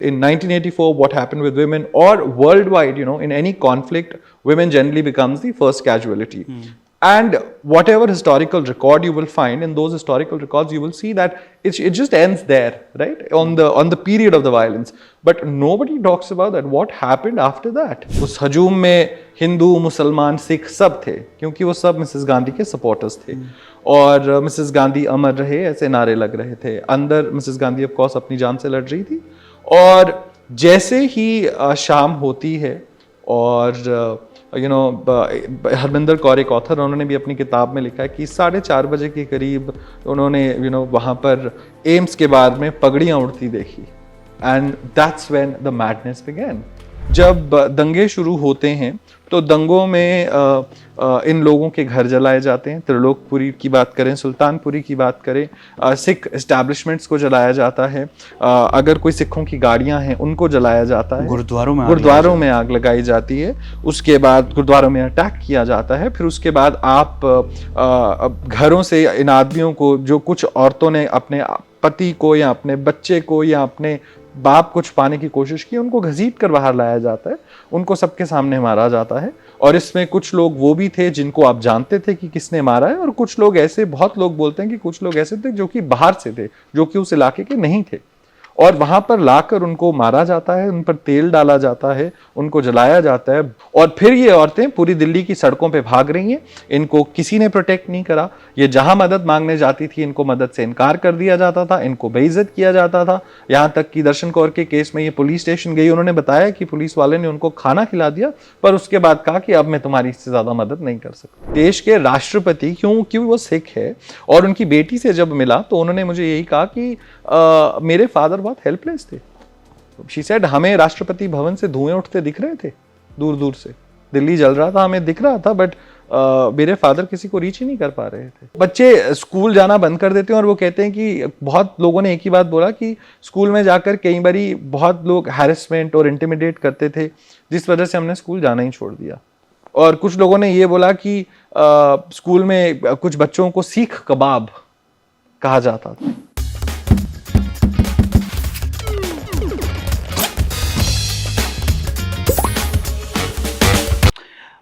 In 1984, what happened with women, or worldwide, in any conflict, women generally becomes the first casualty. And whatever historical record you will find, in those historical records, you will see that it just ends there, right? On the period of the violence. But nobody talks about that. What happened after that? उस हजूम में हिंदू, मुसलमान, सिख सब थे, क्योंकि वो सब Mrs Gandhi के supporters थे. और मिसेस गांधी अमर रहे ऐसे नारे लग रहे थे. अंदर मिसेस गांधी ऑफ कोर्स अपनी जान से लड़ रही थी. और जैसे ही शाम होती है, और हरमिंदर कौर एक ऑथर, उन्होंने भी अपनी किताब में लिखा है कि 4:30 बजे के करीब उन्होंने वहाँ पर एम्स के बार में पगड़ियाँ उड़ती देखी. And that's when the madness began. जब दंगे शुरू होते हैं तो दंगों में इन लोगों के घर जलाए जाते हैं. त्रिलोकपुरी की बात करें, सुल्तानपुरी की बात करें, सिख एस्टैब्लिशमेंट्स को जलाया जाता है. अगर कोई सिखों की गाड़ियां हैं उनको जलाया जाता है. गुरुद्वारों में आग लगाई जाती है. उसके बाद गुरुद्वारों में अटैक किया जाता है. फिर उसके बाद आप घरों से इन आदमियों को, जो कुछ औरतों ने अपने पति को या अपने बच्चे को या अपने बाप को छुपाने की कोशिश की, उनको घसीट कर बाहर लाया जाता है. उनको सबके सामने मारा जाता है. और इसमें कुछ लोग वो भी थे जिनको आप जानते थे कि किसने मारा है, और कुछ लोग ऐसे, बहुत लोग बोलते हैं कि कुछ लोग ऐसे थे जो कि बाहर से थे, जो कि उस इलाके के नहीं थे. और वहां पर लाकर उनको मारा जाता है, उन पर तेल डाला जाता है, उनको जलाया जाता है. और फिर ये औरतें पूरी दिल्ली की सड़कों पे भाग रही हैं. इनको किसी ने प्रोटेक्ट नहीं करा. ये जहां मदद मांगने जाती थी, इनको मदद से इनकार कर दिया जाता था, इनको बेइज्जत किया जाता था. यहां तक कि दर्शन कौर के केस में ये पुलिस स्टेशन गई. उन्होंने बताया कि पुलिस वाले ने उनको खाना खिला दिया, पर उसके बाद कहा कि अब मैं तुम्हारी इससे ज्यादा मदद नहीं कर सकता. देश के राष्ट्रपति, क्योंकि वो सिख है, और उनकी बेटी से जब मिला तो उन्होंने मुझे यही कहा कि मेरे फादर बहुत हेल्पलेस थे. शी सेड, हमें राष्ट्रपति भवन से धुएं उठते दिख रहे थे दूर दूर से. दिल्ली जल रहा था, हमें दिख रहा था, बट मेरे फादर किसी को रीच ही नहीं कर पा रहे थे. बच्चे स्कूल जाना बंद कर देते हैं, और वो कहते हैं कि बहुत लोगों ने एक ही बात बोला कि स्कूल में जाकर कई बारी बहुत लोग हैरेसमेंट और इंटिमिडेट करते थे, जिस वजह से हमने स्कूल जाना ही छोड़ दिया. और कुछ लोगों ने ये बोला कि स्कूल में कुछ बच्चों को सीख कबाब कहा जाता था.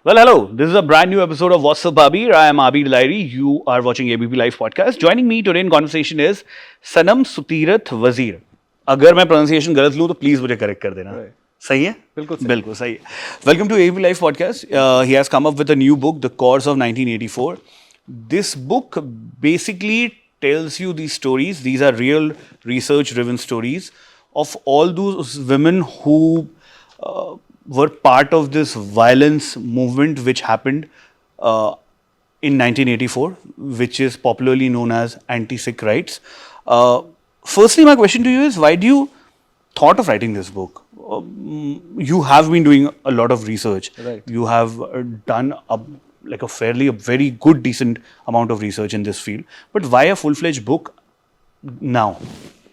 Well, hello. This is a brand new episode of What's Up Abir. I am Abir Lairi. You are watching ABP Live podcast. Joining me today in conversation is Sanam Sutirat Wazir. अगर मैं pronunciation गलत लूँ तो please मुझे correct कर देना. सही है? बिल्कुल सही है. Welcome to ABP Live podcast. He has come up with a new book, The Cause of 1984. This book basically tells you these stories. These are real research-driven stories of all those women who were part of this violence movement which happened in 1984, which is popularly known as anti-Sikh rights. Firstly, my question to you is, why do you thought of writing this book? You have been doing a lot of research. Right. You have done a very good, decent amount of research in this field. But why a full-fledged book now?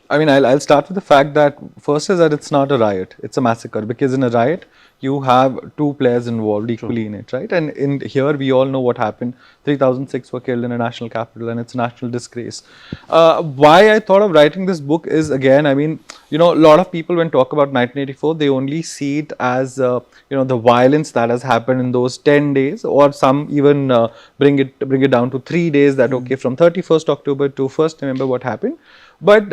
I mean, I'll start with the fact that first is that it's not a riot, it's a massacre, because in a riot you have two players involved equally in it, right? And in here we all know what happened. 3,006 were killed in a national capital, and it's a national disgrace. Why I thought of writing this book is, again, I mean, a lot of people when talk about 1984, they only see it as the violence that has happened in those 10 days, or some even bring it down to 3 days, that okay, from 31st October to 1st November what happened. But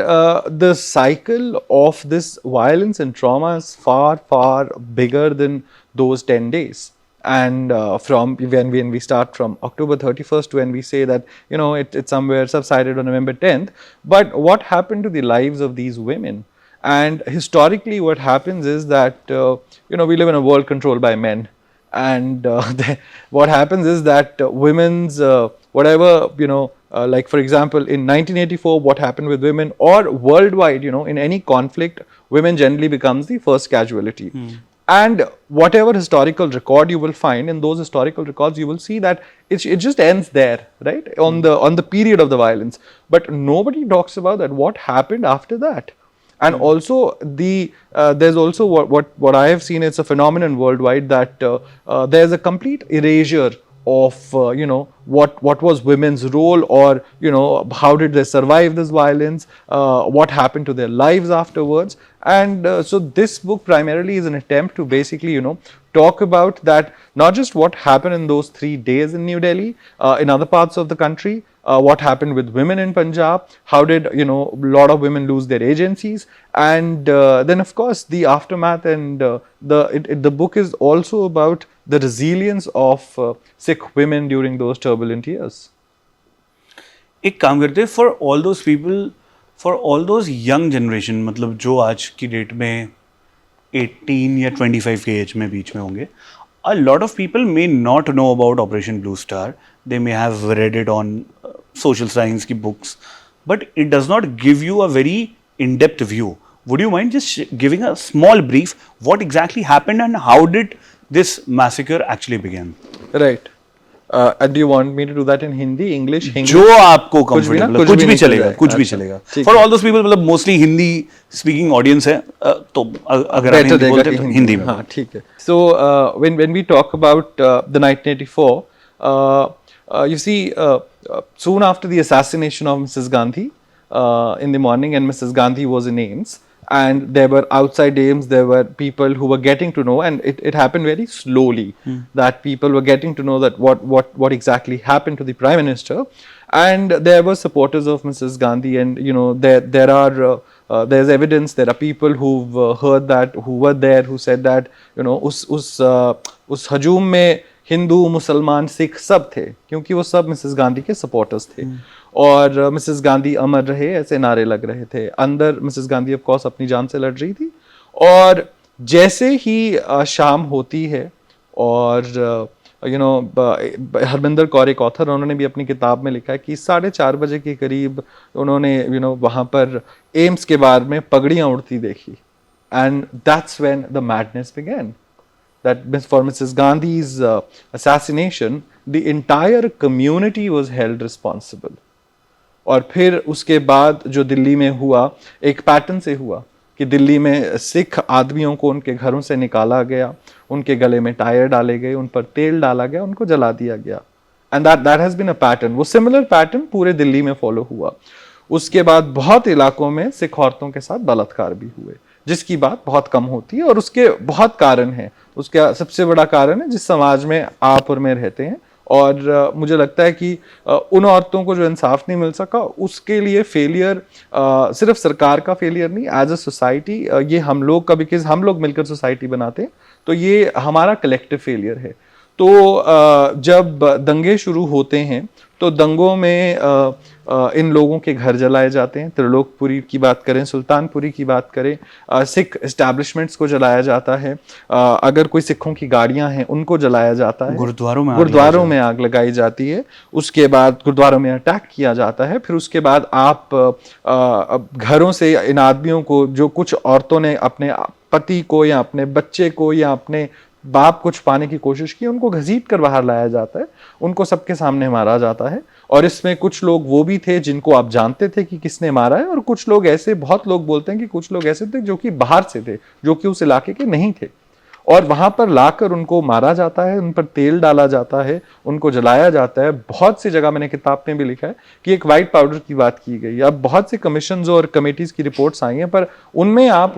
the cycle of this violence and trauma is far, far bigger than those 10 days. And from when we start from October 31st, when we say that, it somewhere subsided on November 10th. But what happened to the lives of these women? And historically, what happens is that, we live in a world controlled by men. And what happens is that women's, like for example, in 1984, what happened with women, or worldwide, in any conflict, women generally becomes the first casualty. And whatever historical record you will find, in those historical records, you will see that it just ends there, right? On the period of the violence. But nobody talks about that. What happened after that? And also there's also what I have seen, it's a phenomenon worldwide that there's a complete erasure of what was women's role, or how did they survive this violence, what happened to their lives afterwards. And so this book primarily is an attempt to basically, talk about that, not just what happened in those 3 days in New Delhi, in other parts of the country, what happened with women in Punjab, how did, a lot of women lose their agencies, and then of course the aftermath, and the book is also about the resilience of Sikh women during those turbulent years. एक काम करते हैं, for all those people, for all those young generation, मतलब जो आज की date में 18 या 25 के एज में बीच में होंगे, a lot of people may not know about Operation Blue Star. They may have read it on social science की books, but it does not give you a very in-depth view. Would you mind just giving a small brief? What exactly happened and how did this massacre actually begin? Right. Do you want me to do that in Hindi, English, English? जो आपको कुछ भी ना, comfortable, कुछ कुछ भी भी निकल चलेगा, जाए। कुछ भी अच्छा, चलेगा। ठीक For है। all those people, मतलब mostly हिंदी speaking audience है, तो अगर आप Better हिंदी देगा बोलते कि हैं तो हिंदी में। हाँ, ठीक है। So when we talk about the 1984, you see, soon after the assassination of Mrs. Gandhi, in the morning, and Mrs. Gandhi was in AIIMS, and there were outside AIIMS, there were people who were getting to know, and it happened very slowly, that people were getting to know that what exactly happened to the Prime Minister, and there were supporters of Mrs. Gandhi, and there are there's evidence, there are people who've heard that, who were there, who said that उस हजूम में हिंदू, मुसलमान, सिख सब थे, क्योंकि वो सब Mrs Gandhi के supporters थे, और मिसेस गांधी अमर रहे ऐसे नारे लग रहे थे। अंदर मिसेस गांधी ऑफ कोर्स अपनी जान से लड़ रही थी, और जैसे ही शाम होती है, और हरमिंदर कौर एक ऑथर, उन्होंने भी अपनी किताब में लिखा है कि 4:30 बजे के करीब उन्होंने वहाँ पर एम्स के बार में पगड़ियाँ उड़ती देखी, and that's when the madness began, that for Mrs. Gandhi's assassination, the entire community was held responsible. और फिर उसके बाद जो दिल्ली में हुआ, एक पैटर्न से हुआ कि दिल्ली में सिख आदमियों को उनके घरों से निकाला गया, उनके गले में टायर डाले गए, उन पर तेल डाला गया, उनको जला दिया गया, and that has been a pattern. वो सिमिलर पैटर्न पूरे दिल्ली में फॉलो हुआ। उसके बाद बहुत इलाकों में सिख औरतों के साथ बलात्कार भी हुए, जिसकी बात बहुत कम होती है, और उसके बहुत कारण हैं। उसका सबसे बड़ा कारण है जिस समाज में आप और मैं रहते हैं, और मुझे लगता है कि उन औरतों को जो इंसाफ नहीं मिल सका, उसके लिए फेलियर सिर्फ सरकार का फेलियर नहीं, एज अ सोसाइटी ये हम लोग का, बिकॉज हम लोग मिलकर सोसाइटी बनाते हैं, तो ये हमारा कलेक्टिव फेलियर है। तो जब दंगे शुरू होते हैं, तो दंगों में इन लोगों के घर जलाए जाते हैं। त्रिलोकपुरी की बात करें, सुल्तानपुरी की बात करें, सिख एस्टैब्लिशमेंट्स को जलाया जाता है। अगर कोई सिखों की गाड़ियां हैं, उनको जलाया जाता है। गुरुद्वारों में आग लगाई जाती है। उसके बाद गुरुद्वारों में अटैक किया जाता है। फिर उसके बाद आप घरों से इन आदमियों को, जो कुछ औरतों ने अपने पति को या अपने बच्चे को या अपने बाप कुछ पाने की कोशिश की, उनको घसीट कर बाहर लाया जाता है, उनको सबके सामने मारा जाता है। और इसमें कुछ लोग वो भी थे जिनको आप जानते थे कि किसने मारा है, और कुछ लोग ऐसे, बहुत लोग बोलते हैं कि कुछ लोग ऐसे थे जो कि बाहर से थे, जो कि उस इलाके के नहीं थे, और वहां पर लाकर उनको मारा जाता है, उन पर तेल डाला जाता है, उनको जलाया जाता है। बहुत सी जगह मैंने किताब में भी लिखा है कि एक वाइट पाउडर की बात की गई। अब बहुत से कमीशंस और कमेटीज की रिपोर्ट्स आई हैं, पर उनमें आप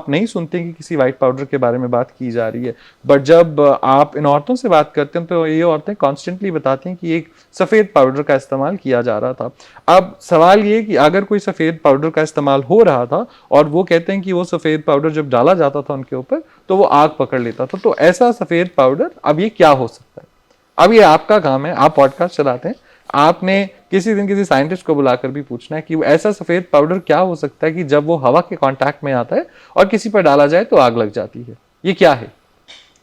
नहीं सुनते कि किसी वाइट पाउडर के बारे में बात की जा रही है। बट जब आप इन औरतों से बात करते हैं, तो ये औरतें कॉन्स्टेंटली बताती हैं कि एक सफेद पाउडर का इस्तेमाल किया जा रहा था। अब सवाल ये कि अगर कोई सफेद पाउडर का इस्तेमाल हो रहा था, और वो कहते हैं कि वो सफेद पाउडर जब डाला जाता था उनके ऊपर, तो वो आग पकड़ लेता था, तो ऐसा सफेद पाउडर, अब ये क्या हो सकता है? अब ये आपका काम है, आप पॉडकास्ट चलाते हैं, आपने किसी दिन किसी साइंटिस्ट को बुलाकर भी पूछना है कि ऐसा सफेद पाउडर क्या हो सकता है कि जब वो हवा के कांटेक्ट में आता है और किसी पर डाला जाए तो आग लग जाती है, ये क्या है?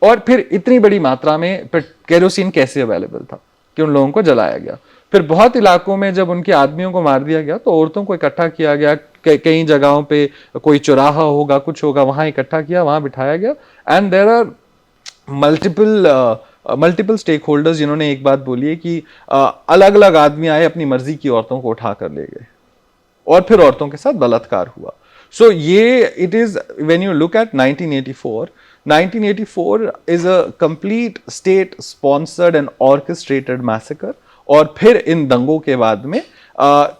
और फिर इतनी बड़ी मात्रा में केरोसिन कैसे अवेलेबल था कि उन लोगों को जलाया गया? फिर बहुत इलाकों में जब उनके आदमियों को मार दिया गया, तो औरतों को इकट्ठा किया गया, कई जगहों पे कोई चौराहा होगा, कुछ होगा, वहां इकट्ठा किया, वहां बिठाया गया, and there are multiple stakeholders जिन्होंने एक बात बोली है कि अलग अलग आदमी आए, अपनी मर्जी की औरतों को उठा कर ले गए, और फिर औरतों के साथ बलात्कार हुआ। सो ये it is, when you look at 1984 is a complete state sponsored and orchestrated massacre। और फिर इन दंगों के बाद में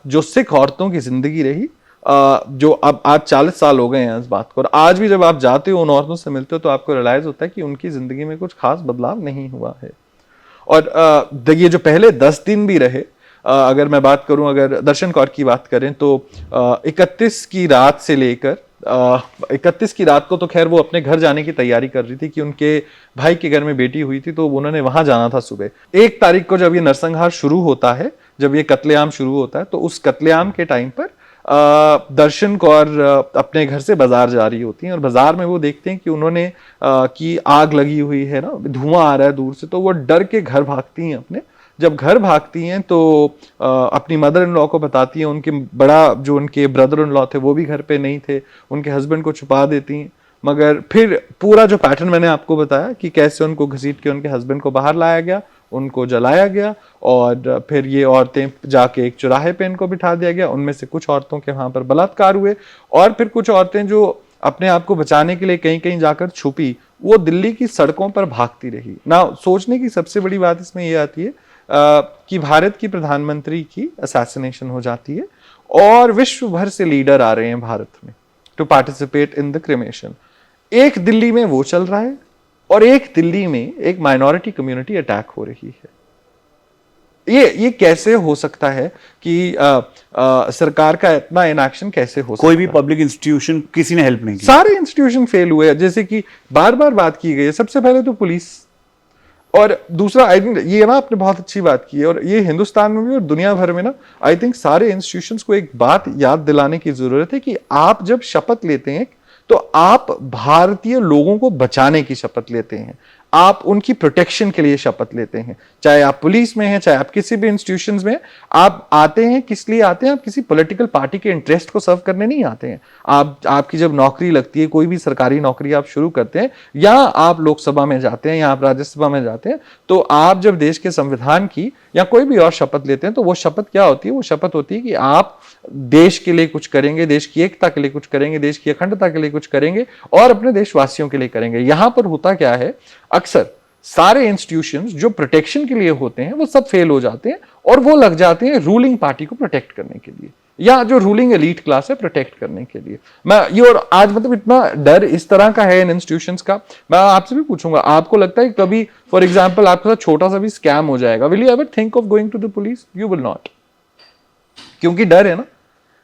जो सिख औरतों की जिंदगी रही, जो अब आज 40 साल हो गए हैं इस बात को, और आज भी जब आप जाते हो उन औरतों से मिलते हो तो आपको रियलाइज होता है कि उनकी जिंदगी में कुछ खास बदलाव नहीं हुआ है। और ये जो पहले 10 दिन भी रहे, अगर मैं बात करूं, अगर दर्शन कौर की बात करें तो 31 की रात से लेकर 31 की रात को तो खैर वो अपने घर जाने की तैयारी कर रही थी कि उनके भाई के घर में बेटी हुई थी तो उन्होंने वहां जाना था सुबह। 1 तारीख को जब ये नरसंहार शुरू होता है, जब ये कत्लेआम शुरू होता है, तो उस कत्लेआम के टाइम पर दर्शन कौर अपने घर से बाजार जा रही होती हैं और बाजार में वो देखते हैं कि उन्होंने कि आग लगी हुई है ना, धुआं आ रहा है दूर से, तो वो डर के घर भागती हैं अपने। जब घर भागती हैं तो अपनी मदर इन लॉ को बताती हैं, उनके बड़ा जो उनके ब्रदर इन लॉ थे वो भी घर पे नहीं थे, उनके हस्बैंड को छुपा देती हैं। मगर फिर पूरा जो पैटर्न मैंने आपको बताया कि कैसे उनको घसीट के उनके हस्बैंड को बाहर लाया गया, उनको जलाया गया, और फिर ये औरतें जाके एक चौराहे पे इनको बिठा दिया गया। उनमें से कुछ औरतों के वहां पर बलात्कार हुए, और फिर कुछ औरतें जो अपने आप को बचाने के लिए कहीं कहीं जाकर छुपी, वो दिल्ली की सड़कों पर भागती रही ना। सोचने की सबसे बड़ी बात इसमें यह आती है कि भारत की प्रधानमंत्री की असैसिनेशन हो जाती है और विश्व भर से लीडर आ रहे हैं भारत में to participate in the cremation. एक दिल्ली में वो चल रहा है और एक दिल्ली में एक माइनॉरिटी कम्युनिटी अटैक हो रही है। ये कैसे हो सकता है कि सरकार का इतना इनएक्शन कैसे हो सकता है? कोई भी पब्लिक इंस्टीट्यूशन किसी ने हेल्प नहीं की। सारे इंस्टीट्यूशन फेल हुए, जैसे कि बार बार बात की गई है। सबसे पहले तो पुलिस, और दूसरा आई थिंक ये ना आपने बहुत अच्छी बात की है, और ये हिंदुस्तान में भी और दुनिया भर में ना, आई थिंक सारे इंस्टीट्यूशंस को एक बात याद दिलाने की जरूरत है कि आप जब शपथ लेते हैं तो आप भारतीय लोगों को बचाने की शपथ लेते हैं, आप उनकी प्रोटेक्शन के लिए शपथ लेते हैं। चाहे आप पुलिस में हैं, चाहे आप किसी भी इंस्टीट्यूशंस में, आप आते हैं किस लिए आते हैं? आप किसी पॉलिटिकल पार्टी के इंटरेस्ट को सर्व करने नहीं आते हैं। आपकी जब नौकरी लगती है, कोई भी सरकारी नौकरी आप शुरू करते हैं, या आप लोकसभा में जाते हैं या आप राज्यसभा में जाते हैं, तो आप जब देश के संविधान की या कोई भी और शपथ लेते हैं तो वो शपथ क्या होती है? वो शपथ होती है कि आप देश के लिए कुछ करेंगे, देश की एकता के लिए कुछ करेंगे, देश की अखंडता के लिए कुछ करेंगे, और अपने देशवासियों के लिए करेंगे। यहां पर होता क्या है, अक्सर सारे इंस्टीट्यूशंस जो प्रोटेक्शन के लिए होते हैं वो सब फेल हो जाते हैं, और वो लग जाते हैं रूलिंग पार्टी को प्रोटेक्ट करने के लिए, या जो रूलिंग एलीट क्लास है प्रोटेक्ट करने के लिए। मैं ये, और आज मतलब इतना डर इस तरह का है इन इंस्टीट्यूशंस का। मैं आपसे भी पूछूंगा, आपको लगता है कि कभी फॉर एग्जांपल आपके साथ छोटा सा भी स्कैम हो जाएगा, will you ever think of going to the police? You will not, क्योंकि डर है ना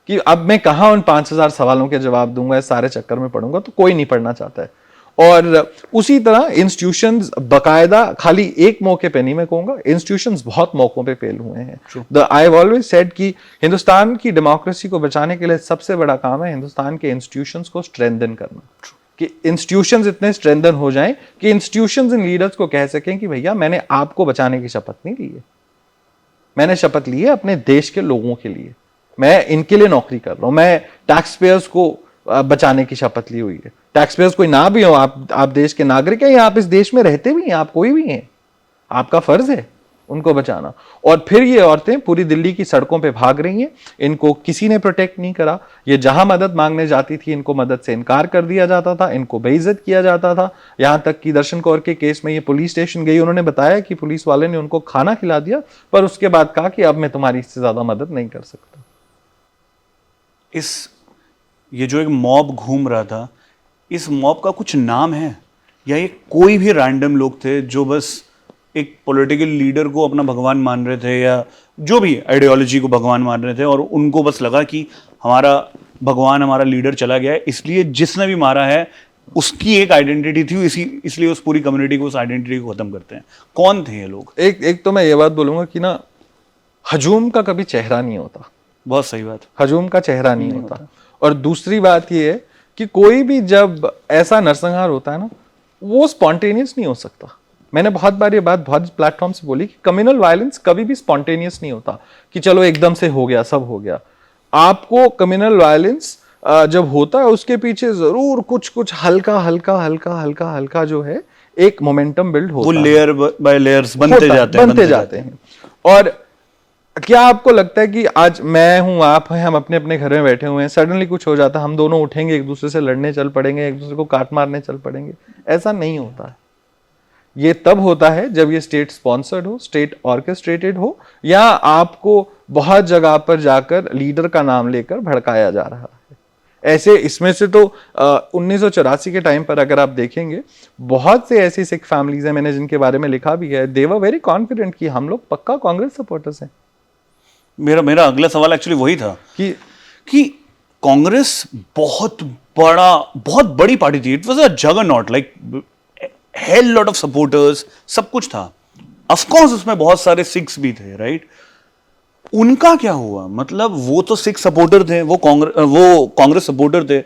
कि अब मैं कहां उन 5000 सवालों के जवाब दूंगा, इस सारे चक्कर में पढ़ूंगा, तो कोई नहीं पढ़ना चाहता है। और उसी तरह इंस्टीट्यूशंस बकायदा खाली एक मौके पे नहीं, मैं कहूंगा इंस्टीट्यूशंस बहुत मौकों पे फेल हुए हैं। आई हैव ऑलवेज सेड कि हिंदुस्तान की डेमोक्रेसी को बचाने के लिए सबसे बड़ा काम है हिंदुस्तान के इंस्टीट्यूशंस को स्ट्रेंथन करना, कि इंस्टीट्यूशंस इतने स्ट्रेंथन हो जाएं कि इंस्टीट्यूशंस इन लीडर्स को कह सकें कि भैया मैंने आपको बचाने की शपथ नहीं ली है, मैंने शपथ ली है अपने देश के लोगों के लिए, मैं इनके लिए नौकरी कर रहा हूं, मैं टैक्स पेयर्स को बचाने की शपथ ली हुई है। टैक्स पेयर्स कोई ना भी हो, आप देश के नागरिक हैं, या आप इस देश में रहते भी हैं, आप कोई भी हैं, आपका फर्ज है उनको बचाना। और फिर ये औरतें पूरी दिल्ली की सड़कों पे भाग रही हैं, इनको किसी ने प्रोटेक्ट नहीं करा। ये जहां मदद मांगने जाती थी इनको मदद से इनकार कर दिया जाता था, इनको बेइज्जत किया जाता था। यहां तक कि दर्शन कौर के केस में ये पुलिस स्टेशन गई, उन्होंने बताया कि पुलिस वाले ने उनको खाना खिला दिया, पर उसके बाद कहा कि अब मैं तुम्हारी इससे ज्यादा मदद नहीं कर सकता। ये जो एक मॉब घूम रहा था, इस मॉब का कुछ नाम है, या ये कोई भी रैंडम लोग थे जो बस एक पॉलिटिकल लीडर को अपना भगवान मान रहे थे, या जो भी आइडियोलॉजी को भगवान मान रहे थे, और उनको बस लगा कि हमारा भगवान, हमारा लीडर चला गया है, इसलिए जिसने भी मारा है उसकी एक आइडेंटिटी थी, इसलिए उस पूरी कम्युनिटी को, उस आइडेंटिटी को खत्म करते हैं? कौन थे ये लोग? एक तो मैं ये बात बोलूंगा कि ना, हजूम का कभी चेहरा नहीं होता। बहुत सही बात। हजूम का चेहरा नहीं होता। और दूसरी बात ये है कि कोई भी जब ऐसा नरसंहार होता है ना, वो स्पॉन्टेनियस नहीं हो सकता। मैंने बहुत बार ये बात बहुत प्लेटफॉर्म से बोली कि कम्युनल वायलेंस कभी भी स्पॉन्टेनियस नहीं होता कि चलो एकदम से हो गया, सब हो गया। आपको कम्युनल वायलेंस जब होता है उसके पीछे जरूर कुछ कुछ हल्का हल्का हल्का हल्का हल्का जो है एक मोमेंटम बिल्ड होता है, वो लेयर बाय लेयर्स बनते जाते हैं। और क्या आपको लगता है कि आज मैं हूं, आप हैं, हम अपने अपने घर में बैठे हुए हैं, सडनली कुछ हो जाता है, हम दोनों उठेंगे, एक दूसरे से लड़ने चल पड़ेंगे, एक दूसरे को काट मारने चल पड़ेंगे? ऐसा नहीं होता है। ये तब होता है जब ये स्टेट स्पॉन्सर्ड हो, स्टेट ऑर्केस्ट्रेटेड हो, या आपको बहुत जगह पर जाकर लीडर का नाम लेकर भड़काया जा रहा है। ऐसे इसमें से तो 1984 के टाइम पर अगर आप देखेंगे, बहुत से ऐसी सिख फैमिलीज हैं, मैंने जिनके बारे में लिखा भी है, दे वर वेरी कॉन्फिडेंट कि हम लोग पक्का कांग्रेस सपोर्टर्स हैं। मेरा अगला सवाल एक्चुअली वही था कि कांग्रेस बहुत बड़ी पार्टी थी। It was a juggernaut, like hell lot of supporters, सब कुछ था। ऑफ कोर्स उसमें बहुत सारे सिख्स भी थे, राइट? उनका क्या हुआ? मतलब वो तो सिख सपोर्टर थे, वो कांग्रेस सपोर्टर थे,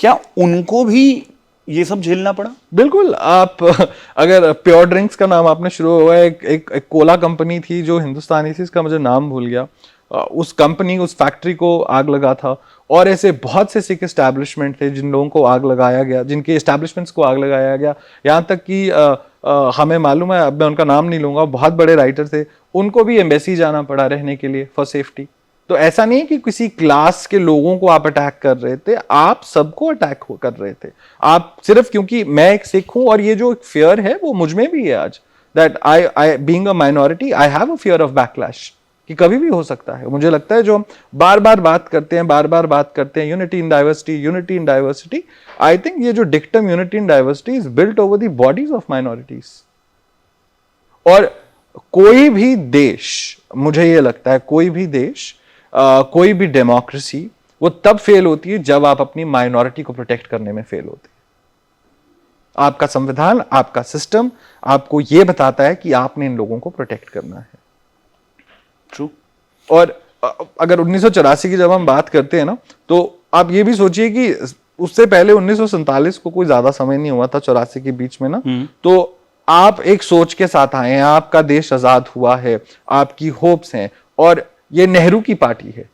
क्या उनको भी ये सब झेलना पड़ा? बिल्कुल। आप अगर प्योर ड्रिंक्स का नाम आपने शुरू हुआ है, एक कोला कंपनी थी जो हिंदुस्तानी थी, इसका मुझे नाम भूल गया, उस कंपनी, उस फैक्ट्री को आग लगा था। और ऐसे बहुत से सिख एस्टैब्लिशमेंट थे जिन लोगों को आग लगाया गया, जिनके एस्टैब्लिशमेंट्स को आग लगाया गया। यहाँ तक कि हमें मालूम है, अब मैं उनका नाम नहीं लूंगा, बहुत बड़े राइटर थे, उनको भी एम्बेसी जाना पड़ा रहने के लिए फॉर सेफ्टी। तो ऐसा नहीं है कि किसी क्लास के लोगों को आप अटैक कर रहे थे, आप सबको अटैक कर रहे थे। आप सिर्फ क्योंकि मैं एक सिख हूं, और ये जो फियर है वो मुझ में भी है आज, that I being a minority I have a fear of backlash, कि कभी भी हो सकता है। मुझे लगता है जो हम बार बार बात करते हैं unity in diversity, I think ये जो dictum unity in diversity is built over the bodies of minorities. और कोई भी देश, मुझे ये लगता है कोई भी देश, कोई भी डेमोक्रेसी, वो तब फेल होती है जब आप अपनी माइनॉरिटी को प्रोटेक्ट करने में फेल होते हैं। आपका संविधान, आपका सिस्टम आपको यह बताता है कि आपने इन लोगों को प्रोटेक्ट करना है। ट्रू। और अगर 1984 की जब हम बात करते हैं ना, तो आप ये भी सोचिए कि उससे पहले 1947 को कोई ज्यादा समय नहीं हुआ था, 84 के बीच में ना। तो आप एक सोच के साथ आए हैं, आपका देश आजाद हुआ है, आपकी होप्स हैं, और ये नेहरू की पार्टी है,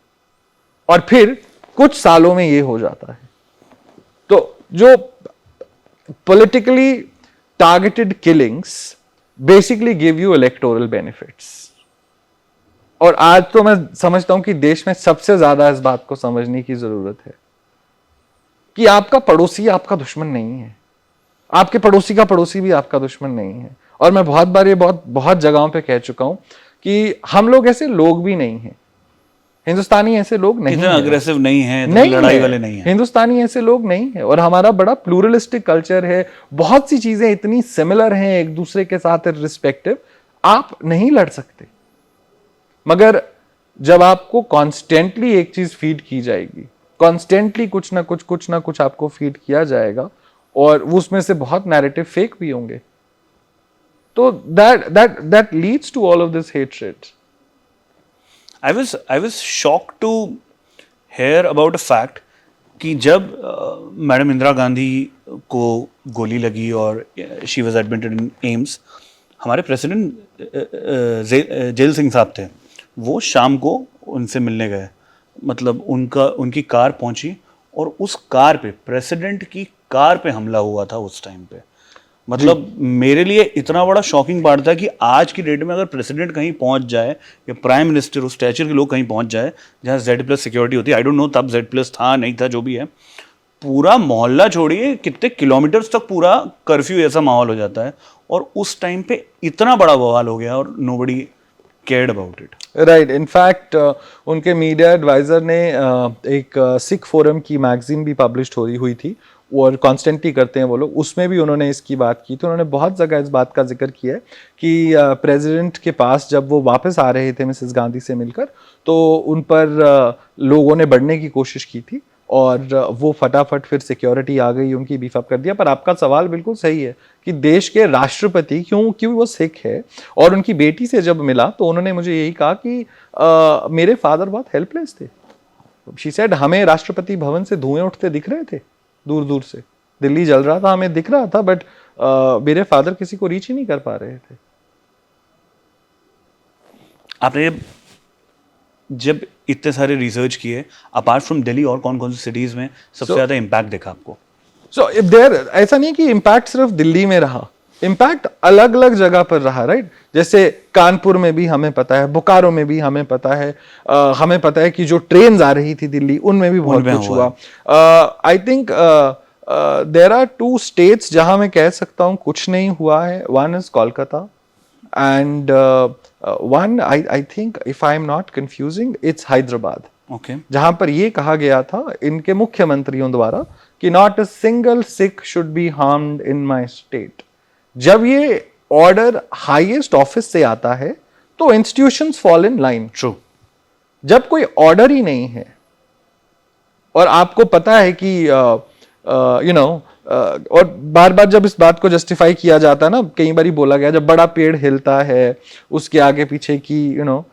और फिर कुछ सालों में ये हो जाता है। तो जो politically targeted killings basically give you electoral benefits. और आज तो मैं समझता हूं कि देश में सबसे ज्यादा इस बात को समझने की जरूरत है कि आपका पड़ोसी आपका दुश्मन नहीं है, आपके पड़ोसी का पड़ोसी भी आपका दुश्मन नहीं है। और मैं बहुत बार ये बहुत जगहों पे कह चुका हूं कि हम लोग ऐसे लोग भी नहीं हैं, हिंदुस्तानी ऐसे लोग नहीं इतना हैं, अग्रेसिव नहीं है, नहीं लड़ाई है, वाले नहीं है, हिंदुस्तानी ऐसे लोग नहीं है। और हमारा बड़ा प्लूरलिस्टिक कल्चर है, बहुत सी चीजें इतनी सिमिलर हैं एक दूसरे के साथ रिस्पेक्टिव, आप नहीं लड़ सकते। मगर जब आपको कॉन्स्टेंटली एक चीज फीड की जाएगी, कॉन्स्टेंटली कुछ ना कुछ आपको फीड किया जाएगा, और उसमें से बहुत नैरेटिव फेक भी होंगे, तो that leads to all of this hatred. I was shocked to hear about a fact कि जब मैडम इंदिरा गांधी को गोली लगी और she was admitted in AIIMS, हमारे प्रेसिडेंट जेल सिंह साहब थे, वो शाम को उनसे मिलने गए। मतलब उनकी कार पहुंची, और उस कार पे, प्रेसिडेंट की कार पे हमला हुआ था उस टाइम पे। मतलब मेरे लिए इतना बड़ा शॉकिंग पार्ट था कि आज की डेट में अगर प्रेसिडेंट कहीं पहुंच जाए, या प्राइम मिनिस्टर, उस स्टैचर के लोग कहीं पहुंच जाए जहां Z+ सिक्योरिटी होती है, आई डोंट नो तब Z+ था नहीं था, जो भी है, पूरा मोहल्ला छोड़िए कितने किलोमीटर्स तक पूरा कर्फ्यू ऐसा माहौल हो जाता है। और उस टाइम पे इतना बड़ा बवाल हो गया और nobody cared about it. Right. In fact उनके मीडिया एडवाइजर ने एक सिख फोरम की मैगजीन भी पब्लिश हुई थी, और कॉन्स्टेंटली करते हैं वो लोग, उसमें भी उन्होंने इसकी बात की। तो उन्होंने बहुत जगह इस बात का जिक्र किया है कि प्रेसिडेंट के पास जब वो वापस आ रहे थे मिसेस गांधी से मिलकर, तो उन पर लोगों ने बढ़ने की कोशिश की थी, और वो फटाफट फिर सिक्योरिटी आ गई, उनकी बीफ अप कर दिया। पर आपका सवाल बिल्कुल सही है कि देश के राष्ट्रपति क्यों वो सिख है, और उनकी बेटी से जब मिला तो उन्होंने मुझे यही कहा कि मेरे फादर बहुत हेल्पलेस थे। शी सेड, हमें राष्ट्रपति भवन से धुएं उठते दिख रहे थे, दूर दूर से दिल्ली जल रहा था, हमें दिख रहा था, बट मेरे फादर किसी को रीच ही नहीं कर पा रहे थे। आपने जब इतने सारे रिसर्च किए, अपार्ट फ्रॉम दिल्ली और कौन कौन सी सिटीज में सबसे ज्यादा इम्पैक्ट देखा आपको? इफ देयर, ऐसा नहीं कि इम्पैक्ट सिर्फ दिल्ली में रहा, इम्पैक्ट अलग अलग जगह पर रहा, राइट? जैसे कानपुर में भी हमें पता है, बोकारो में भी हमें पता है, हमें पता है कि जो ट्रेन आ रही थी दिल्ली, उनमें भी बहुत कुछ हुआ। I think there are 2 states जहां मैं कह सकता हूं कुछ नहीं हुआ है. One is Kolkata and one I think if I am not confusing it's Hyderabad. Okay. जहां पर ये कहा गया था इनके मुख्यमंत्रियों द्वारा कि not a single Sikh should be harmed in my state. जब ये ऑर्डर हाईएस्ट ऑफिस से आता है तो institutions fall in line. True. जब कोई ऑर्डर ही नहीं है और आपको पता है कि यू नो और बार बार जब इस बात को जस्टिफाई किया जाता है ना, कई बार बोला गया जब बड़ा पेड़ हिलता है उसके आगे पीछे की यू नो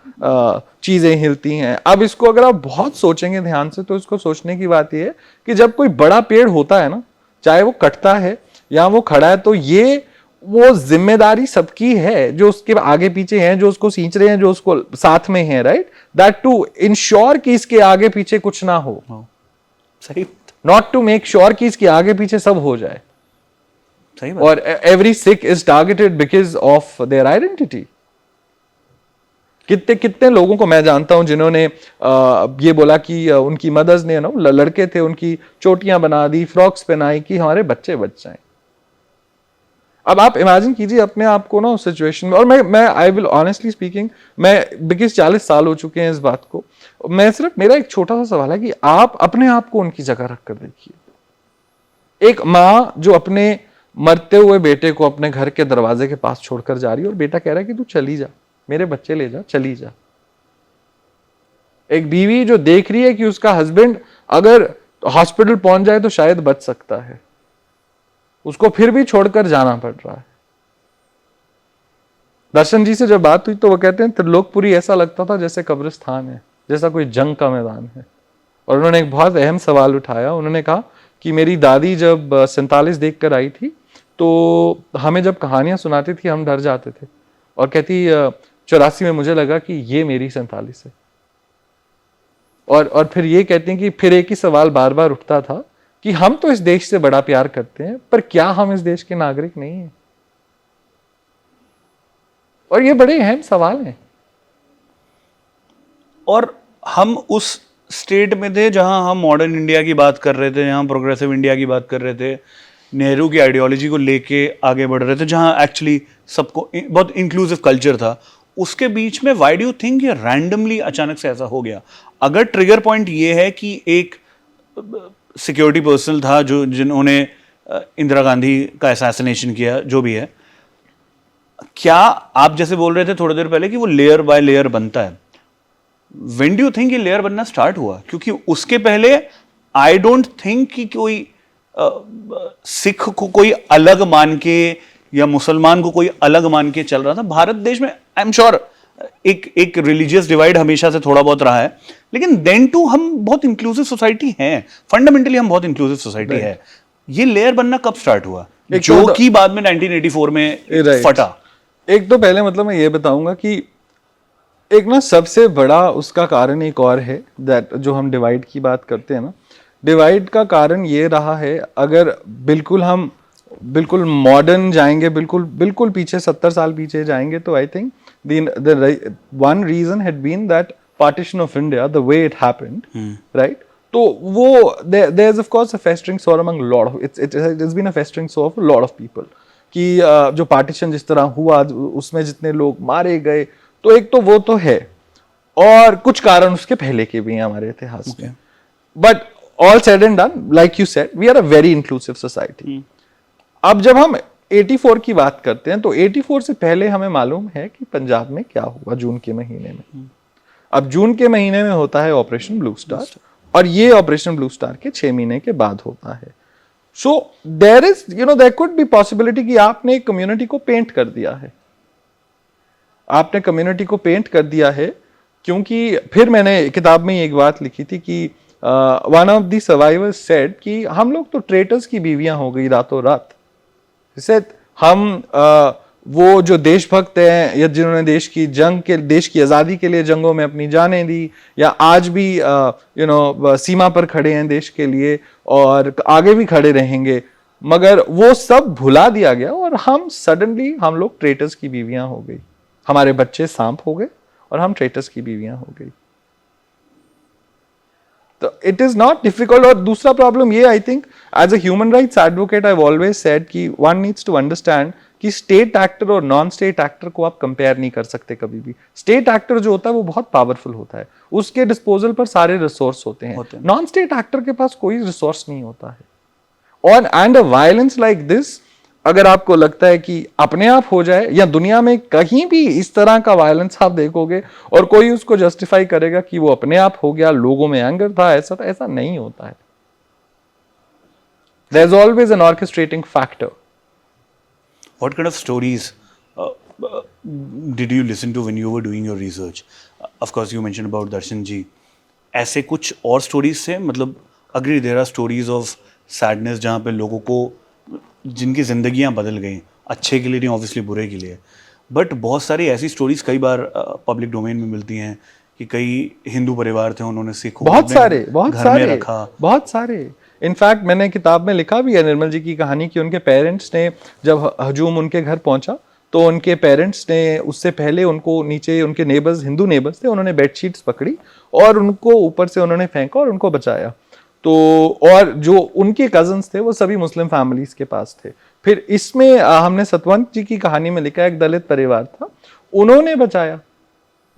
चीजें हिलती हैं. अब इसको अगर आप बहुत सोचेंगे ध्यान से तो इसको सोचने की बात यह है कि जब कोई बड़ा पेड़ होता है ना, चाहे वो कटता है या वो खड़ा है, तो ये वो जिम्मेदारी सबकी है जो उसके आगे पीछे हैं, जो उसको सींच रहे हैं, जो उसको साथ में है, राइट. दैट टू इंश्योर कि इसके आगे पीछे कुछ ना हो. सही. नॉट टू मेक श्योर कि इसके आगे पीछे सब हो जाए. सही बात. और every Sikh is targeted because of their identity. कितने कितने लोगों को मैं जानता हूं जिन्होंने ये बोला कि उनकी मदर्स ने ना लड़के थे उनकी चोटियां बना दी, फ्रॉक्स पहनाई कि हमारे बच्चे बच जाएं. अब आप इमेजिन कीजिए अपने आप को ना उस सिचुएशन में. और मैं आई विल ऑनेस्टली स्पीकिंग, मैं बिकॉज 40 साल हो चुके हैं इस बात को, मैं सिर्फ मेरा एक छोटा सा सवाल है कि आप अपने आप को उनकी जगह रख कर देखिए. एक माँ जो अपने मरते हुए बेटे को अपने घर के दरवाजे के पास छोड़कर जा रही है और बेटा कह रहा है कि तू चली जा, मेरे बच्चे ले जा, चली जा. एक बीवी जो देख रही है कि उसका हस्बैंड अगर हॉस्पिटल पहुंच जाए तो शायद बच सकता है, उसको फिर भी छोड़कर जाना पड़ रहा है. दर्शन जी से जब बात हुई तो वो कहते हैं त्रिलोकपुरी ऐसा लगता था जैसे कब्रिस्तान है, जैसा कोई जंग का मैदान है. और उन्होंने एक बहुत अहम सवाल उठाया. उन्होंने कहा कि मेरी दादी जब 47 देख कर आई थी तो हमें जब कहानियां सुनाती थी हम डर जाते थे, और कहती 84 में मुझे लगा कि ये मेरी 47 है. और फिर ये कहते हैं कि फिर एक ही सवाल बार बार उठता था कि हम तो इस देश से बड़ा प्यार करते हैं, पर क्या हम इस देश के नागरिक नहीं हैं? और ये बड़े अहम सवाल हैं. और हम उस स्टेट में थे जहां हम मॉडर्न इंडिया की बात कर रहे थे, जहां प्रोग्रेसिव इंडिया की बात कर रहे थे, नेहरू की आइडियोलॉजी को लेके आगे बढ़ रहे थे, जहां एक्चुअली सबको बहुत इंक्लूसिव कल्चर था. उसके बीच में व्हाई डू यू थिंक ये रैंडमली अचानक से ऐसा हो गया? अगर ट्रिगर पॉइंट ये है कि एक सिक्योरिटी पर्सनल था जो जिन्होंने इंदिरा गांधी का असैसिनेशन किया, जो भी है, क्या आप जैसे बोल रहे थे थोड़ी देर पहले कि वो लेयर बाय लेयर बनता है, व्हेन डू यू थिंक ये लेयर बनना स्टार्ट हुआ? क्योंकि उसके पहले आई डोंट थिंक कि कोई सिख को कोई अलग मान के या मुसलमान को कोई अलग मान के चल रहा था. भारत देश में आई एम श्योर एक रिलीजियस डिवाइड हमेशा से थोड़ा बहुत रहा है, लेकिन देन टू हम बहुत इंक्लूसिव सोसाइटी हैं. फंडामेंटली हम बहुत इंक्लूसिव सोसाइटी है. ये लेयर बनना कब स्टार्ट हुआ, जो कि बाद में 1984 में फटा? एक तो पहले मतलब मैं ये बताऊंगा कि एक ना सबसे बड़ा उसका कारण एक और है, दैट जो हम डिवाइड की बात करते हैं ना, डिवाइड का कारण ये रहा है, अगर बिल्कुल हम बिल्कुल मॉडर्न जाएंगे, बिल्कुल पीछे 70 साल पीछे जाएंगे, तो I think the one reason had been that partition of India, the way it happened, right? तो वो there's of course a festering sore among lot of it's been a festering sore for a lot of people कि जो partition जिस तरह हुआ उसमें जितने लोग मारे गए, तो एक तो वो तो है, और कुछ कारण उसके पहले के भी हैं हमारे इतिहास में. But all said and done, like you said, we are a very inclusive society. अब जब हम 84 की बात करते हैं तो 84 से पहले हमें मालूम है कि पंजाब में क्या हुआ जून के महीने में. अब जून के महीने में होता है ऑपरेशन ब्लू स्टार, और ये ऑपरेशन ब्लू स्टार के 6 महीने के बाद होता है. So there is there could be possibility कि आपने एक कम्युनिटी को पेंट कर दिया है, आपने कम्युनिटी को पेंट कर दिया है. क्योंकि फिर मैंने किताब में एक बात लिखी थी कि one of the survivors said कि हम लोग तो ट्रेटर्स की बीवियां हो गई रातों रात. हम वो जो देशभक्त हैं या जिन्होंने देश की आज़ादी के लिए जंगों में अपनी जानें दी, या आज भी सीमा पर खड़े हैं देश के लिए और आगे भी खड़े रहेंगे, मगर वो सब भुला दिया गया और हम लोग ट्रेटर्स की बीवियां हो गई. हमारे बच्चे सांप हो गए और हम ट्रेटर्स की बीवियां हो गई. तो इट इज नॉट डिफिकल्ट. और दूसरा प्रॉब्लम ये, I think as a human rights advocate I have always said कि वन नीड्स टू अंडरस्टैंड कि स्टेट एक्टर और नॉन स्टेट एक्टर को आप कंपेयर नहीं कर सकते कभी भी. स्टेट एक्टर जो होता है वो बहुत पावरफुल होता है, उसके डिस्पोजल पर सारे रिसोर्स होते हैं. नॉन स्टेट एक्टर के पास कोई रिसोर्स नहीं होता है. और and a violence like this, अगर आपको लगता है कि अपने आप हो जाए, या दुनिया में कहीं भी इस तरह का वायलेंस आप देखोगे और कोई उसको जस्टिफाई करेगा कि वो अपने आप हो गया, लोगों में एंगर था, ऐसा नहीं होता है. There is always an orchestrating factor. What kind of stories did you listen to when you were doing your research? Of course, you mentioned about Darshan ji. ऐसे कुछ और stories थे, मतलब agree there are stories of sadness जहाँ पे लोगों को जिनकी जिंदगियाँ बदल गई, अच्छे के लिए नहीं, obviously बुरे के लिए. बट बहुत सारी ऐसी स्टोरीज कई बार पब्लिक डोमेन में मिलती हैं कि कई हिंदू परिवार थे, उन्होंने सिखों बहुत बहुत सारे. इनफैक्ट मैंने किताब में लिखा भी है निर्मल जी की कहानी कि उनके पेरेंट्स ने, जब हजूम उनके घर पहुंचा तो उनके पेरेंट्स ने उससे पहले उनको नीचे, उनके नेबर्स, हिंदू नेबर्स थे, उन्होंने बेडशीट्स पकड़ी और उनको ऊपर से उन्होंने फेंका और उनको बचाया. तो और जो उनके कजन्स थे वो सभी मुस्लिम फैमिलीज के पास थे. फिर इसमें हमने सतवंत जी की कहानी में लिखा, एक दलित परिवार था, उन्होंने बचाया.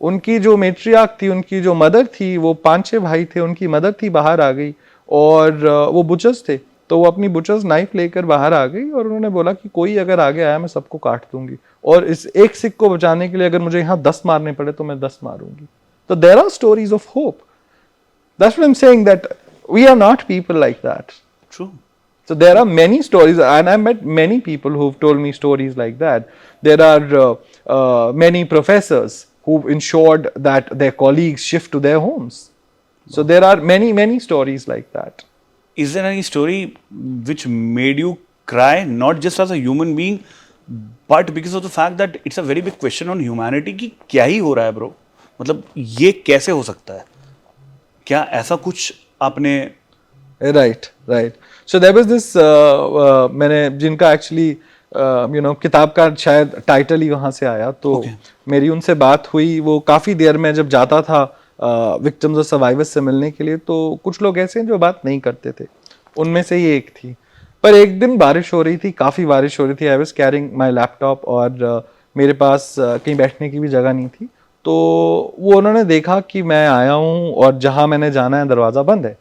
उनकी जो मेट्रियार्क थी, उनकी जो मदर थी, वो 5-6 भाई थे, उनकी मदर थी बाहर आ गई और वो बुचर्स थे, तो वो अपनी बुचर्स नाइफ लेकर बाहर आ गई और उन्होंने बोला कि कोई अगर आगे आया मैं सबको काट दूंगी, और इस एक सिख को बचाने के लिए अगर मुझे यहाँ 10 मारने पड़े तो मैं 10 मारूंगी. तो there are stories of hope. That's what I am saying, that we are not people like that. True. So there are many stories, and I met many people who've told me stories like that. There are many professors who've ensured that their colleagues shift to their homes. So there are many stories like that. Is there any story which made you cry, not just as a human being, but because of the fact that it's a very big question on humanity कि क्या ही हो रहा है bro? मतलब ये कैसे हो सकता है? क्या ऐसा कुछ आपने? Right. So there was this मैंने जिनका actually किताब का शायद टाइटल ही वहाँ से आया, तो मेरी उनसे बात हुई. वो काफ़ी देर में जब जाता था विक्टिम्स और सर्वाइवर्स से मिलने के लिए, तो कुछ लोग ऐसे हैं जो बात नहीं करते थे, उनमें से ही एक थी. पर एक दिन बारिश हो रही थी, काफ़ी बारिश हो रही थी. I was carrying my laptop और मेरे पास कहीं बैठने की भी जगह नहीं थी. तो वो उन्होंने देखा कि मैं आया हूँ और जहाँ मैंने जाना है दरवाज़ा बंद है,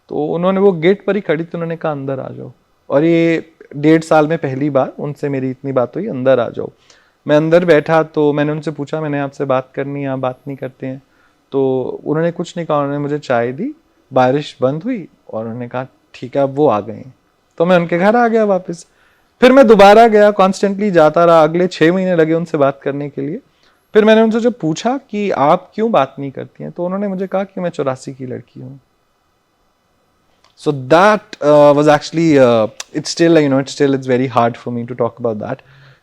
तो उन्होंने, वो गेट पर ही खड़ी थी, उन्होंने कहा अंदर आ जाओ. और ये 1.5 साल में पहली बार उनसे मेरी इतनी बात हुई, अंदर आ जाओ. मैं अंदर बैठा तो मैंने उनसे पूछा, मैंने आपसे बात करनी है, आप बात नहीं करते हैं. तो उन्होंने कुछ नहीं कहा, उन्होंने मुझे चाय दी, बारिश बंद हुई और उन्होंने कहा ठीक है अब वो आ गए. तो मैं उनके घर आ गया वापस. फिर मैं दोबारा गया, कॉन्स्टेंटली जाता रहा, अगले 6 महीने लगे उनसे बात करने के लिए. फिर मैंने उनसे जब पूछा कि आप क्यों बात नहीं करती हैं, तो उन्होंने मुझे कहा कि मैं 84 की लड़की हूँ. So that was actually it's very hard for me to talk about that,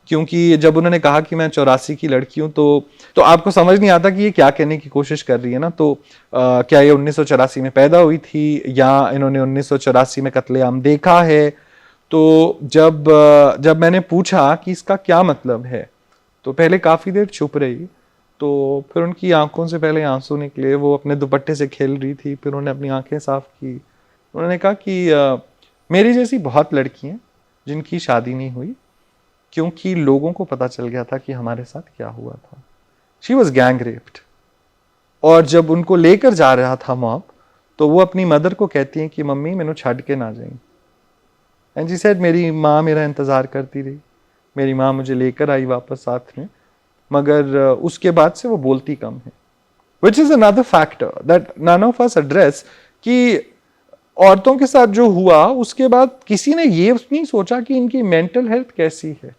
क्योंकि जब उन्होंने कहा कि मैं 84 की लड़की हूँ, तो आपको समझ नहीं आता कि ये क्या कहने की कोशिश कर रही है ना. तो क्या ये 1984 में पैदा हुई थी या इन्होंने 1984 में कत्लेआम देखा है. तो जब मैंने पूछा कि इसका क्या मतलब है, तो पहले काफ़ी देर चुप रही, तो फिर उनकी आंखों से पहले आंसू निकले, वो अपने दुपट्टे से खेल रही थी, फिर उन्होंने अपनी आंखें साफ की. उन्होंने कहा कि मेरी जैसी बहुत लड़की हैं जिनकी शादी नहीं हुई क्योंकि लोगों को पता चल गया था कि हमारे साथ क्या हुआ था. She was gang raped. और जब उनको लेकर जा रहा था मॉब, तो वो अपनी मदर को कहती हैं कि मम्मी मैनू छड़ के ना जाए. एंड शी सेड मेरी माँ मेरा इंतज़ार करती रही, मेरी माँ मुझे लेकर आई वापस साथ में, मगर उसके बाद से वो बोलती कम है. Which is another factor that none of us address, कि औरतों के साथ जो हुआ उसके बाद किसी ने ये नहीं सोचा कि इनकी मेंटल हेल्थ कैसी है.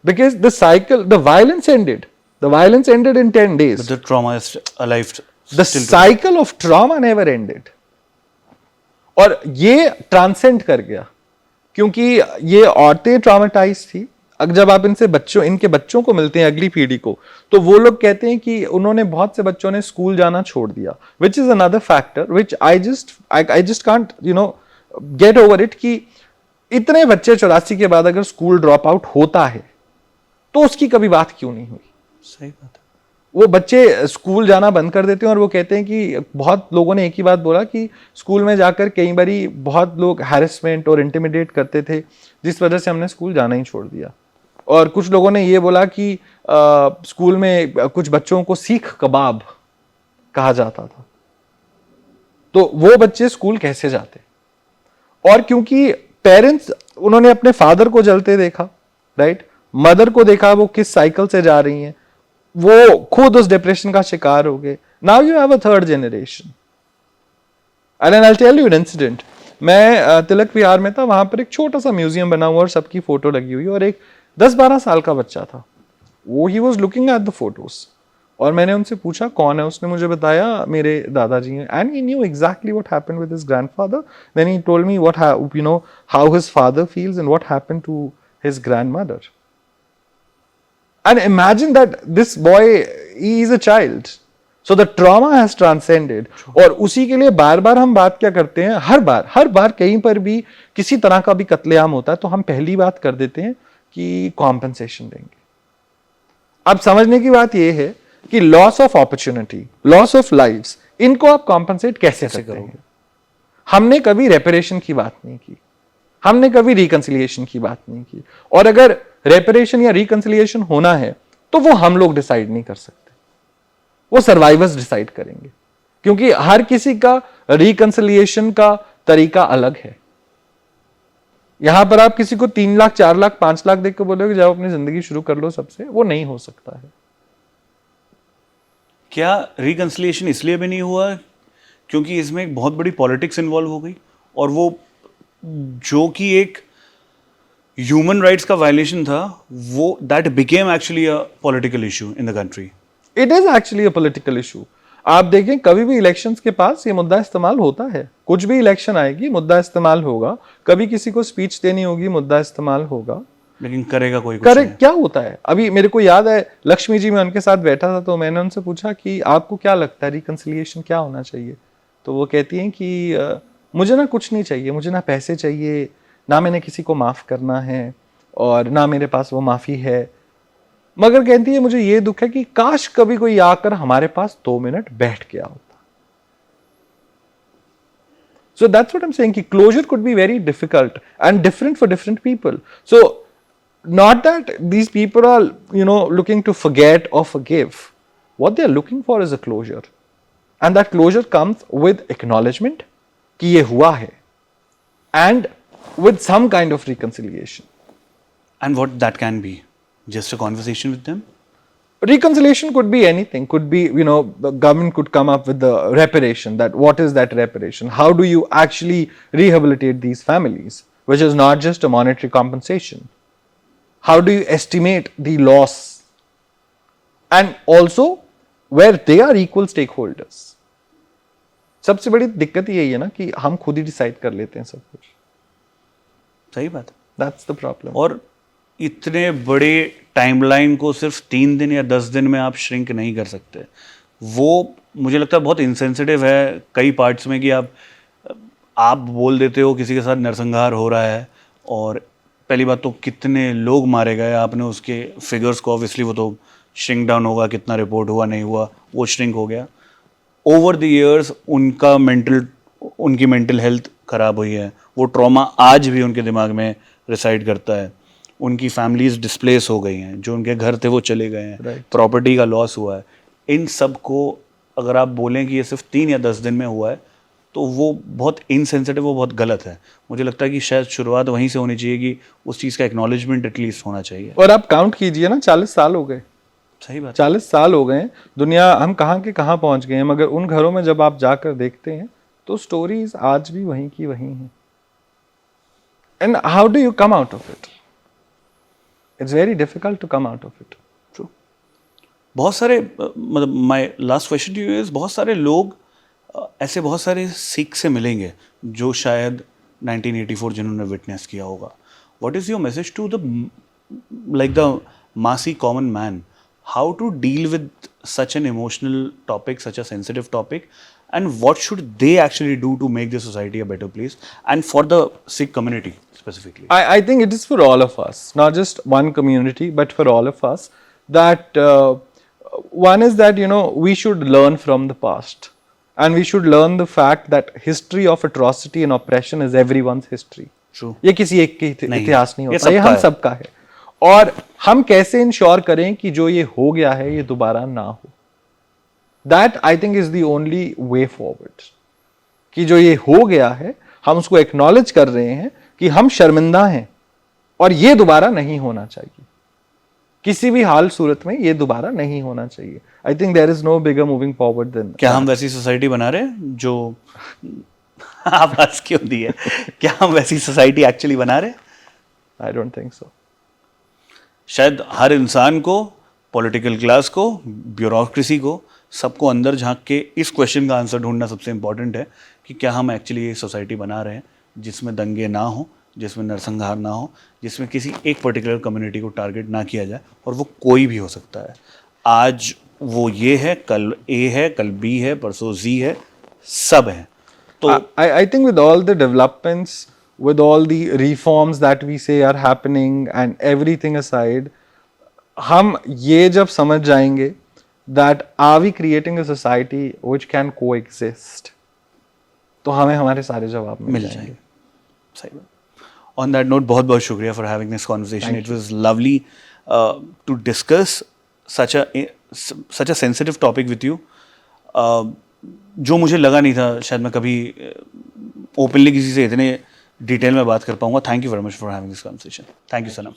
Because the cycle, the violence ended in 10 days. But the trauma is alive. The cycle of trauma never ended. और ये ट्रांसेंड कर गया, क्योंकि ये औरतें ट्रॉमेटाइज थी. अब जब आप इनके बच्चों को मिलते हैं, अगली पीढ़ी को, तो वो लोग कहते हैं कि उन्होंने, बहुत से बच्चों ने स्कूल जाना छोड़ दिया, which is another factor which I just can't get over it, कि इतने बच्चे 84 के बाद अगर स्कूल ड्रॉप आउट होता है तो उसकी कभी बात क्यों नहीं हुई. सही बात है. वो बच्चे स्कूल जाना बंद कर देते हैं और वो कहते हैं कि बहुत लोगों ने एक ही बात बोला कि स्कूल में जाकर कई बारी बहुत लोग हैरेसमेंट और इंटिमिडेट करते थे, जिस वजह से हमने स्कूल जाना ही छोड़ दिया। और कुछ लोगों ने ये बोला कि स्कूल में कुछ बच्चों को सीख कबाब कहा जाता था, तो वो बच्चे स्कूल कैसे जाते? और क्योंकि पेरेंट्स, उन्होंने अपने फादर को जलते देखा, राइट, मदर को देखा वो किस साइकिल से जा रही हैं, वो खुद उस डिप्रेशन का शिकार हो गए। Now you have a third generation. And I tell you an incident. मैं तिलक विहार में था, वहां पर एक छोटा सा म्यूजियम बना हुआ और सबकी फोटो लगी हुई, और एक 10-12 साल का बच्चा था, वो he was looking at the photos, और मैंने उनसे पूछा कौन है, उसने मुझे बताया मेरे दादाजी हैं, and he knew exactly what happened with his grandfather. Then he told me what you know how his father feels and what happened to his grandmother. And imagine that this boy, he is a child. So the trauma has transcended. और उसी के लिए बार बार हम बात क्या करते हैं, हर बार कहीं पर भी किसी तरह का भी कत्लेआम होता है तो हम पहली बात कर देते हैं कि कॉम्पनसेशन देंगे। अब समझने की बात यह है कि loss of opportunity, loss of lives, इनको आप कॉम्पनसेट कैसे करोगे? हमने कभी रेपरेशन की बात नहीं की, हमने कभी रिकंसिलिएशन की बात नहीं की, और अगर रेपरेशन या रिकंसिलिएशन होना है तो वो हम लोग डिसाइड नहीं कर सकते, वो सर्वाइवर्स डिसाइड करेंगे, क्योंकि हर किसी का रिकंसिलिएशन का तरीका अलग है। यहां पर आप किसी को 3 लाख 4 लाख 5 लाख देख के बोलोगे जाओ अपनी जिंदगी शुरू कर लो सबसे, वो नहीं हो सकता है। क्या रिकंसिलिएशन इसलिए भी नहीं हुआ क्योंकि इसमें एक बहुत बड़ी पॉलिटिक्स इन्वॉल्व हो गई, और वो जो कि एक ह्यूमन राइट्स का वायलेशन था, वो that became actually a political issue in the country. It is actually a political issue. आप देखें कभी भी इलेक्शंस के पास ये मुद्दा इस्तेमाल होता है, कुछ भी इलेक्शन आएगी मुद्दा इस्तेमाल होगा, कभी किसी को स्पीच देनी होगी मुद्दा इस्तेमाल होगा, लेकिन करेगा कोई करे क्या होता है? अभी मेरे को याद है लक्ष्मी जी, मैं उनके साथ बैठा था तो मैंने उनसे पूछा कि आपको क्या लगता है रिकंसिलिएशन क्या होना चाहिए? तो वो कहती हैं कि मुझे ना कुछ नहीं चाहिए, मुझे ना पैसे चाहिए, ना मैंने किसी को माफ करना है, और ना मेरे पास वो माफी है, मगर कहती है मुझे ये दुख है कि काश कभी कोई आकर हमारे पास 2 मिनट बैठ गया होता। So that's what I'm saying, कि closure could be very difficult and different for different people. So not that these people are, looking to forget or forgive. What they are looking for is a closure, and that closure comes with acknowledgement कि ये हुआ है, and with some kind of reconciliation. And what that can be? Just a conversation with them? Reconciliation could be anything, could be, the government could come up with the reparation, that what is that reparation? How do you actually rehabilitate these families, which is not just a monetary compensation? How do you estimate the loss? And also, where they are equal stakeholders. सबसे बड़ी दिक्कत यही है ना कि हम खुद ही decide कर लेते हैं सब कुछ। सही बात है। That's the problem. और इतने बड़े टाइमलाइन को सिर्फ 3 दिन या 10 दिन में आप श्रिंक नहीं कर सकते। वो मुझे लगता है बहुत इंसेंसिटिव है कई पार्ट्स में कि आप बोल देते हो किसी के साथ नरसंहार हो रहा है, और पहली बात तो कितने लोग मारे गए आपने उसके फिगर्स को ऑब्वियसली वो तो श्रिंक डाउन होगा, कितना रिपोर्ट हुआ नहीं हुआ वो श्रिंक हो गया। ओवर द ईयर्स उनकी मेंटल हेल्थ ख़राब हुई है, वो ट्रॉमा आज भी उनके दिमाग में रिसाइड करता है, उनकी फैमिलीज डिस्प्लेस हो गई हैं, जो उनके घर थे वो चले गए हैं, प्रॉपर्टी का लॉस हुआ है। इन सब को अगर आप बोलें कि ये सिर्फ 3 या 10 दिन में हुआ है तो वो बहुत इनसेंसिटिव, वो बहुत गलत है। मुझे लगता है कि शायद शुरुआत वहीं से होनी चाहिए कि उस चीज़ का एक्नॉलेजमेंट एटलीस्ट होना चाहिए। और आप काउंट कीजिए ना, 40 साल हो गए। सही बात, 40 साल हो गए, दुनिया हम कहाँ के कहाँ पहुँच गए हैं, मगर उन घरों में जब आप जाकर देखते हैं तो स्टोरीज आज भी वहीं की वहीं हैं। And how do you come out of it? It's very difficult to come out of it. True. बहुत सारे मतलब my last question to you is, बहुत सारे लोग ऐसे बहुत सारे सिख से मिलेंगे जो शायद 1984 जिन्होंने विटनेस किया होगा। What is your message to the like the massy common man, how to deal with such an emotional topic, such a sensitive topic, and what should they actually do to make the society a better place, and for the Sikh community specifically? I think it is for all of us, not just one community, but for all of us, that One is that, you know, we should learn from the past, and we should learn the fact that history of atrocity and oppression is everyone's history. True. ये किसी एक के नहीं, इतिहास नहीं ये होता, ये सबका हम है। सबका है। और हम कैसे इंश्योर करें कि जो ये हो गया है ये दोबारा ना हो, that I think is the only way forward. कि जो ये हो गया है हम उसको एक्नॉलेज कर रहे हैं कि हम शर्मिंदा हैं और ये दोबारा नहीं होना चाहिए, किसी भी हाल सूरत में ये दोबारा नहीं होना चाहिए। I think there is no bigger moving forward then. क्या हम वैसी सोसाइटी बना रहे हैं जो आवाज क्यों दी है? क्या हम वैसी सोसाइटी एक्चुअली बना रहे हैं? I don't think so. शायद हर इंसान को, पॉलिटिकल क्लास को, ब्यूरोक्रेसी को, सबको अंदर झांक के इस क्वेश्चन का आंसर ढूंढना सबसे इंपॉर्टेंट है कि क्या हम एक्चुअली ये सोसाइटी बना रहे हैं जिसमें दंगे ना हो, जिसमें नरसंहार ना हो, जिसमें किसी एक पर्टिकुलर कम्युनिटी को टारगेट ना किया जाए, और वो कोई भी हो सकता है। आज वो ये है, कल ए है, कल बी है, परसों जी है, सब है। तो I think with all the developments, with all the reforms that we say are happening and everything aside, हम ये जब समझ जाएंगे that are we creating a society which can coexist, तो हमें हमारे सारे जवाब मिल मिल जाएंगे। जाएंगे। सही बात। ऑन दैट नोट, बहुत बहुत शुक्रिया for having this conversation. It was lovely to discuss such a sensitive topic with you, जो मुझे लगा नहीं था शायद मैं कभी ओपनली किसी से इतने डिटेल में बात कर पाऊंगा। Thank you very much for having this conversation. Thank you Sanam.